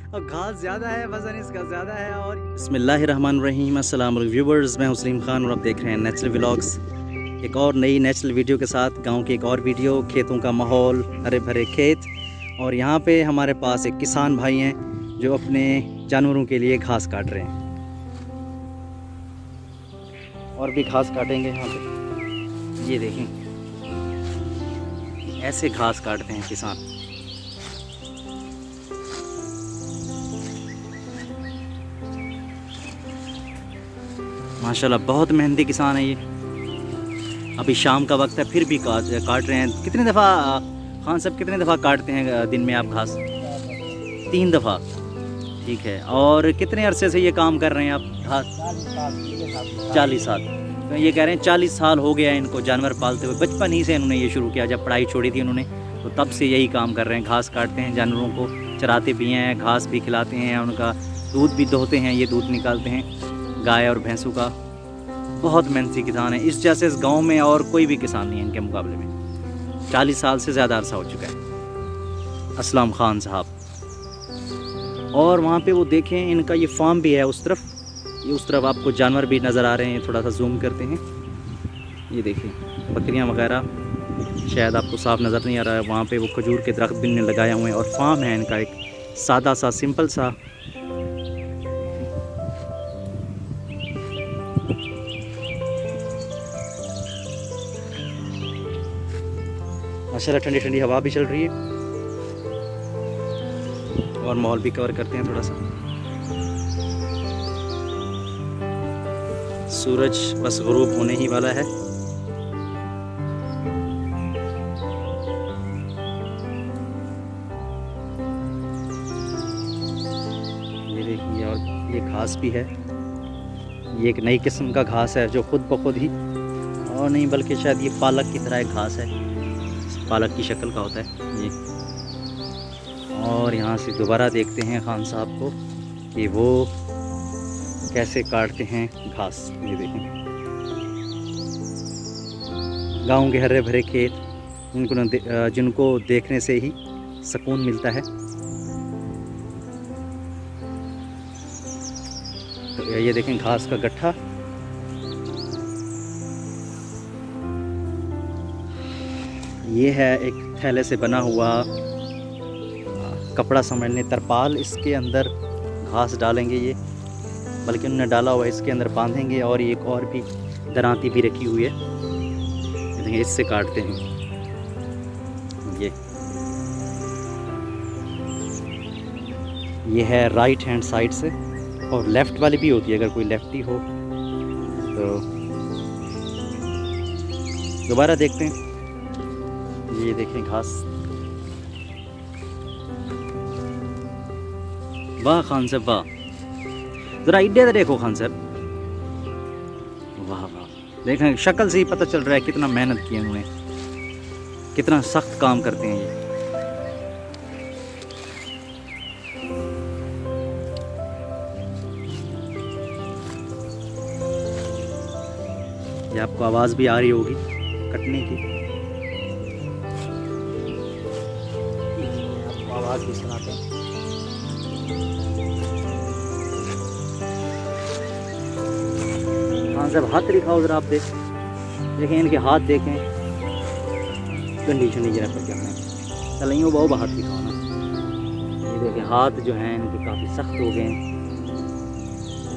अब घास ज़्यादा है, वज़न इसका ज़्यादा है। और बिस्मिल्लाहिर्रहमानिर्रहीम, अस्सलाम वालेकुम व्यूवर्स, मैं सलीम खान और आप देख रहे हैं नेचुरल व्लॉग्स। एक और नई नेचुरल वीडियो के साथ, गांव की एक और वीडियो, खेतों का माहौल, हरे भरे खेत। और यहाँ पे हमारे पास एक किसान भाई हैं जो अपने जानवरों के लिए घास काट रहे हैं। और भी घास काटेंगे यहाँ पे, ये देखें, ऐसे घास काटते हैं किसान। माशाल्लाह बहुत मेहनती किसान है ये। अभी शाम का वक्त है फिर भी काट रहे हैं। कितने दफ़ा खान साहब, कितने दफ़ा काटते हैं दिन में आप घास? 3 दफ़ा। ठीक है। और कितने अरसे से ये काम कर रहे हैं आप घास? 40 साल। तो ये कह रहे हैं 40 साल हो गया इनको जानवर पालते हुए। बचपन ही से इन्होंने ये शुरू किया, जब पढ़ाई छोड़ी थी उन्होंने, तो तब से यही काम कर रहे हैं। घास काटते हैं, जानवरों को चराते भी हैं, घास भी खिलाते हैं, उनका दूध भी दोहते हैं, ये दूध निकालते हैं गाय और भैंसों का। बहुत मेहनती किसान है। इस जैसे इस गांव में और कोई भी किसान नहीं है इनके मुकाबले में। 40 साल से ज़्यादा अरसा हो चुका है। असलम खान साहब। और वहाँ पे वो देखें, इनका ये फार्म भी है उस तरफ। ये उस तरफ आपको जानवर भी नज़र आ रहे हैं, थोड़ा सा जूम करते हैं। ये देखिए बकरियाँ वगैरह, शायद आपको साफ नज़र नहीं आ रहा है। वहाँ पे वो खजूर के दरख्त भी इन्होंने लगाए हुए हैं। और फार्म है इनका एक सादा सा, सिंपल सा। माशाल्लाह ठंडी ठंडी हवा भी चल रही है। और माहौल भी कवर करते हैं थोड़ा सा। सूरज बस गुरूब होने ही वाला है। ये देखिए, और ये घास भी है। ये एक नई किस्म का घास है जो खुद ब खुद ही, और नहीं बल्कि शायद ये पालक की तरह एक घास है, पालक की शक्ल का होता है ये। और यहाँ से दोबारा देखते हैं खान साहब को कि वो कैसे काटते हैं घास। ये देखें, गांव के हरे भरे खेत, जिनको देखने से ही सुकून मिलता है। तो ये देखें घास का गट्ठा। ये है एक थैले से बना हुआ कपड़ा समझ लें, तरपाल। इसके अंदर घास डालेंगे ये, बल्कि उन्होंने डाला हुआ है, इसके अंदर बांधेंगे। और एक और भी दरांती भी रखी हुई है, देखिए इससे काटते हैं। ये है राइट हैंड साइड से, और लेफ़्ट वाली भी होती है अगर कोई लेफ्टी हो तो। दोबारा देखते हैं। ये देखें घास। वाह खान साहब वाह, ज़रा इधर देखो खान साहब, वाह वाह। देखें शक्ल से ही पता चल रहा है कितना मेहनत की उन्होंने, कितना सख्त काम करते हैं ये आपको आवाज़ भी आ रही होगी कटने की। आवाज़ भी सुनाते हैं। हाँ साहब हाथ दिखाओ ज़रा, आप देखें इनके हाथ देखें, कंडीशन जरा पर क्या है। चल यूँ बहुत हाथ दिखाओ ना। ये देखें हाथ जो हैं इनके काफ़ी सख्त हो गए हैं।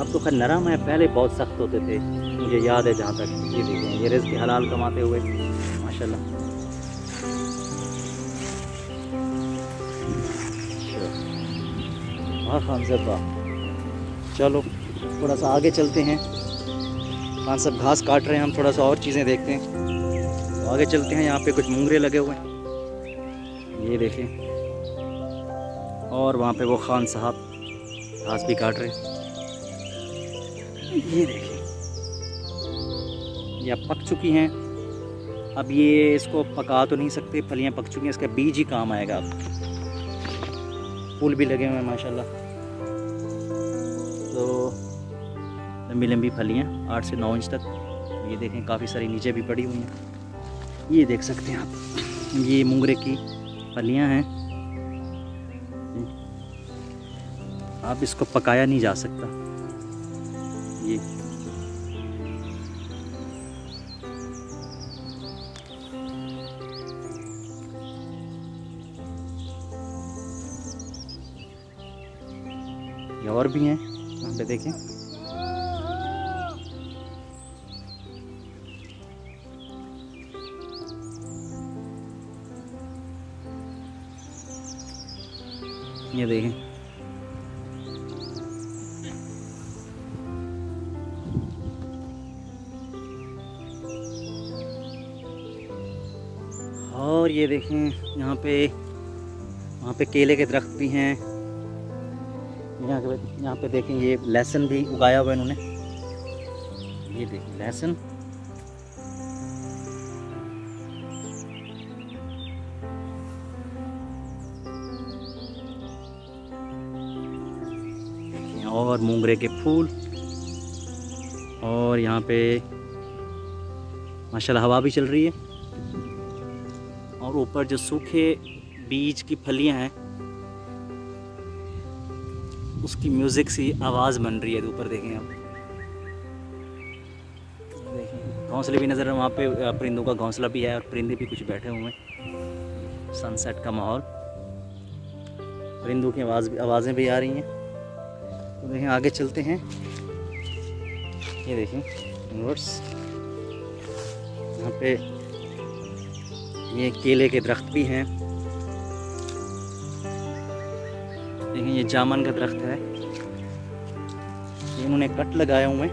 अब तो खैर नरम है, पहले बहुत सख्त होते थे, मुझे याद है जहाँ तक। ये देखें, ये रिज़्क़ हलाल कमाते हुए माशाल्लाह। हाँ खान साहब वाह। चलो थोड़ा सा आगे चलते हैं। खान साहब घास काट रहे हैं, हम थोड़ा सा और चीज़ें देखते हैं। तो आगे चलते हैं। यहाँ पे कुछ मूंगरे लगे हुए हैं, ये देखें। और वहाँ पे वो खान साहब घास भी काट रहे हैं, ये देखें। ये अब पक चुकी हैं। अब ये इसको पका तो नहीं सकते, फलियाँ पक चुकी हैं, इसका बीज ही काम आएगा। अब फूल भी लगे हुए हैं माशाल्लाह। तो लंबी लंबी फलियाँ 8 से 9 इंच तक। ये देखें काफ़ी सारी नीचे भी पड़ी हुई हैं, ये देख सकते हैं आप। ये मूंगरे की फलियां हैं। आप इसको पकाया नहीं जा सकता। ये और भी हैं यहाँ पे देखें। ये देखें, और ये देखें यहाँ पे, वहाँ पे केले के दरख्त भी हैं। यहाँ पे देखें, ये लहसुन भी उगाया हुआ है इन्होंने। ये देखें लहसुन। और मोंगरे के फूल। और यहाँ पे माशाल्लाह हवा भी चल रही है। और ऊपर जो सूखे बीज की फलियां हैं उसकी म्यूज़िक सी आवाज़ बन रही है। तो ऊपर देखें आप, देखें घोंसले भी नज़र है। वहाँ पे परिंदों का घोंसला भी है और परिंदे भी कुछ बैठे हुए हैं। सनसेट का माहौल, परिंदों की आवाज़ें भी आ रही हैं। तो देखें आगे चलते हैं। ये देखें व्यूअर्स, यहाँ पे ये केले के दरख्त भी हैं। देखें ये जामुन का दरख्त है। इन्होंने कट लगाए हुए हैं,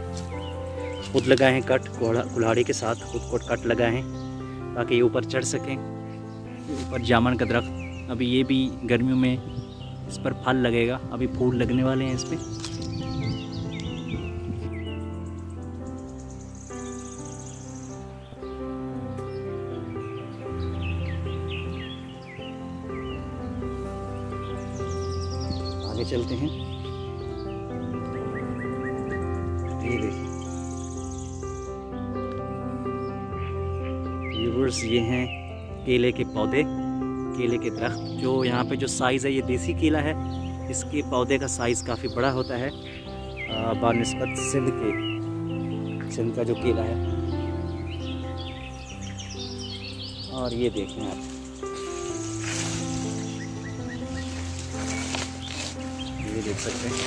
खुद लगाए हैं कट, कुल्हाड़ी के साथ खुद को कट लगाए हैं ताकि ये ऊपर चढ़ सकें। ऊपर जामुन का दरख्त, अभी ये भी गर्मियों में इस पर फल लगेगा, अभी फूल लगने वाले हैं इस पर। आगे चलते हैं। ये देखिए व्यूअर्स, ये हैं केले के पौधे, केले के दरख्त। जो यहाँ पे जो साइज़ है, ये देसी केला है। इसके पौधे का साइज़ काफ़ी बड़ा होता है बानिस्बत सिंध का जो केला है। और ये देखें आप, ये देख सकते हैं।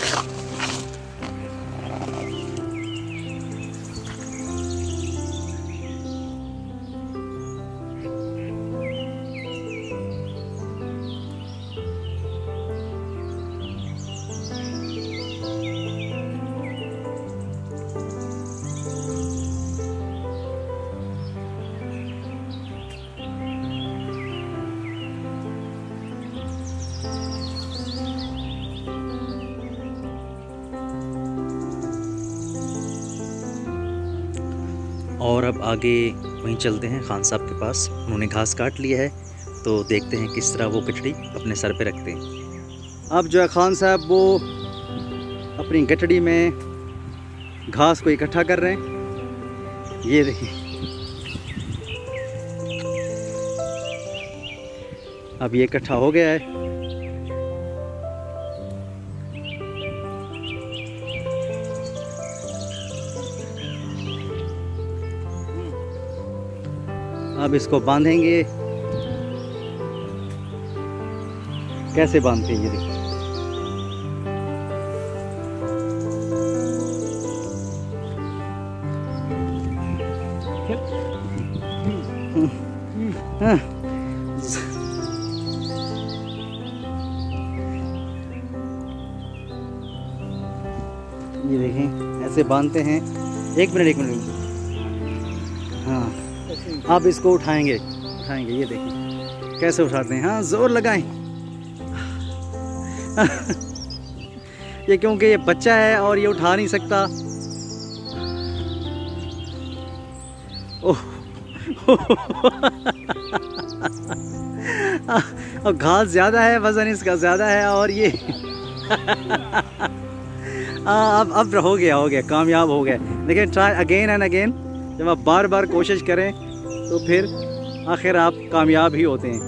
और अब आगे वहीं चलते हैं खान साहब के पास। उन्होंने घास काट लिया है, तो देखते हैं किस तरह वो गठड़ी अपने सर पे रखते हैं। अब जो है खान साहब वो अपनी गठड़ी में घास को इकट्ठा कर रहे हैं। ये देखिए, अब ये इकट्ठा हो गया है। अब इसको बांधेंगे। कैसे बांधते हैं ये देखिए। ये देखें ऐसे बांधते हैं। एक मिनट। हाँ, आप इसको उठाएंगे। ये देखिए कैसे उठाते हैं। हाँ, जोर लगाएं। ये क्योंकि ये बच्चा है और ये उठा नहीं सकता। ओह अब घास ज़्यादा है, वज़न इसका ज़्यादा है और ये अब हो गया, कामयाब हो गया। देखिए, ट्राई अगेन एंड अगेन। जब आप बार बार कोशिश करें तो फिर आखिर आप कामयाब ही होते हैं।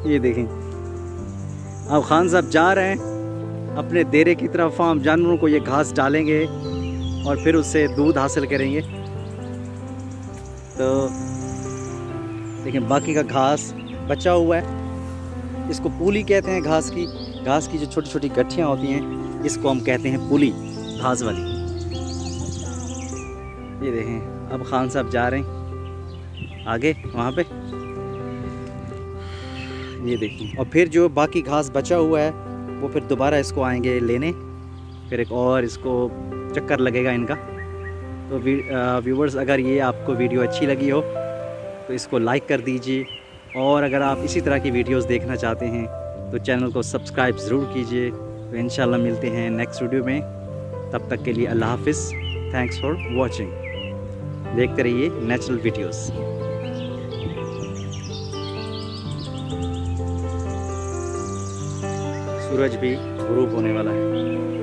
ये देखें, अब खान साहब जा रहे हैं अपने डेरे की तरफ। फार्म जानवरों को ये घास डालेंगे और फिर उससे दूध हासिल करेंगे। तो लेकिन बाकी का घास बचा हुआ है, इसको पुली कहते हैं। घास की जो छोटी छोटी गठियाँ होती हैं, इसको हम कहते हैं पुली, घास वाली। ये देखें, अब खान साहब जा रहे हैं आगे वहाँ पे। ये देखें, और फिर जो बाकी घास बचा हुआ है वो फिर दोबारा इसको आएंगे लेने, फिर एक और इसको चक्कर लगेगा इनका। तो व्यूवर्स, अगर ये आपको वीडियो अच्छी लगी हो तो इसको लाइक कर दीजिए, और अगर आप इसी तरह की वीडियोस देखना चाहते हैं तो चैनल को सब्सक्राइब ज़रूर कीजिए। तो इंशाल्लाह मिलते हैं नेक्स्ट वीडियो में, तब तक के लिए अल्लाह हाफिज़। Thanks for watching. देखते रहिए नेचुरल वीडियोस। सूरज भी गुरूब होने वाला है।